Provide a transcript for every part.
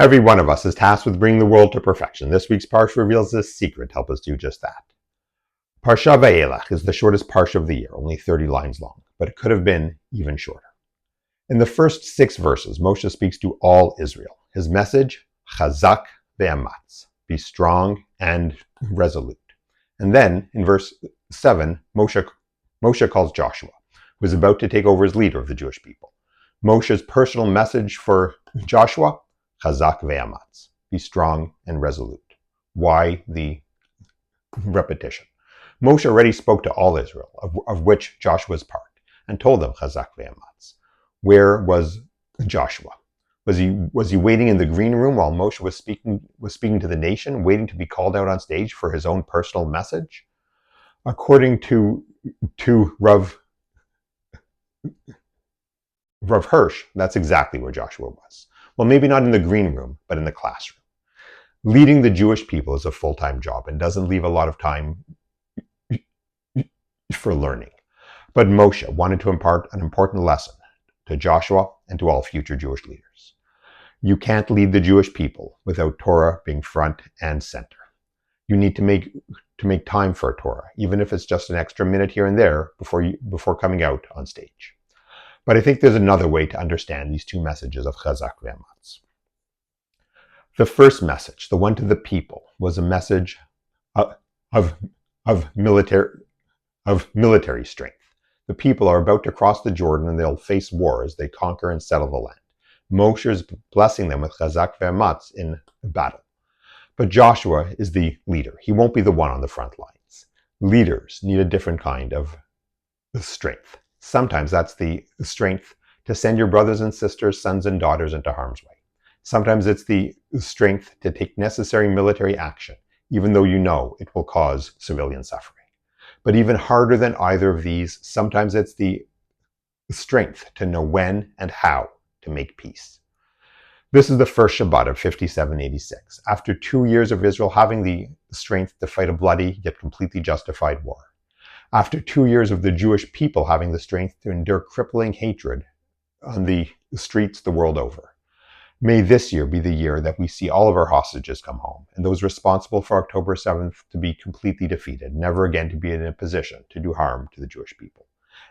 Every one of us is tasked with bringing the world to perfection. This week's Parashah reveals this secret to help us do just that. Parashah Vayeilech is the shortest Parashah of the year, only 30 lines long, but it could have been even shorter. In the first 6 verses, Moshe speaks to all Israel. His message, Chazak ve'amatz, be strong and resolute. And then, in verse 7, Moshe calls Joshua, who is about to take over as leader of the Jewish people. Moshe's personal message for Joshua, Chazak ve'amatz, be strong and resolute. Why the repetition? Moshe already spoke to all Israel, of which Joshua is part, and told them Chazak ve'amatz. Where was Joshua? Was he waiting in the green room while Moshe was speaking to the nation, waiting to be called out on stage for his own personal message? According to Rav Hirsch, that's exactly where Joshua was. Well, maybe not in the green room, but in the classroom. Leading the Jewish people is a full-time job and doesn't leave a lot of time for learning. But Moshe wanted to impart an important lesson to Joshua and to all future Jewish leaders. You can't lead the Jewish people without Torah being front and center. You need to make time for Torah, even if it's just an extra minute here and there before coming out on stage. But I think there's another way to understand these 2 messages of Chazak ve'amatz. The first message, the one to the people, was a message of military strength. The people are about to cross the Jordan and they'll face war as they conquer and settle the land. Moshe is blessing them with Chazak ve'amatz in battle. But Joshua is the leader. He won't be the one on the front lines. Leaders need a different kind of strength. Sometimes that's the strength to send your brothers and sisters, sons and daughters into harm's way. Sometimes it's the strength to take necessary military action, even though you know it will cause civilian suffering. But even harder than either of these, sometimes it's the strength to know when and how to make peace. This is the first Shabbat of 5786, after 2 years of Israel having the strength to fight a bloody yet completely justified war. After 2 years of the Jewish people having the strength to endure crippling hatred on the streets the world over. May this year be the year that we see all of our hostages come home, and those responsible for October 7th to be completely defeated, never again to be in a position to do harm to the Jewish people.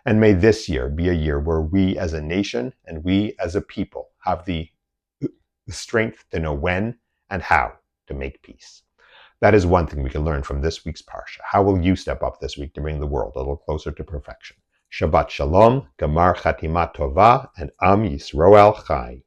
And may this year be a year where we as a nation and we as a people have the strength to know when and how to make peace. That is one thing we can learn from this week's Parsha. How will you step up this week to bring the world a little closer to perfection? Shabbat Shalom, Gamar Chatima Tova, and Am Yisroel Chai.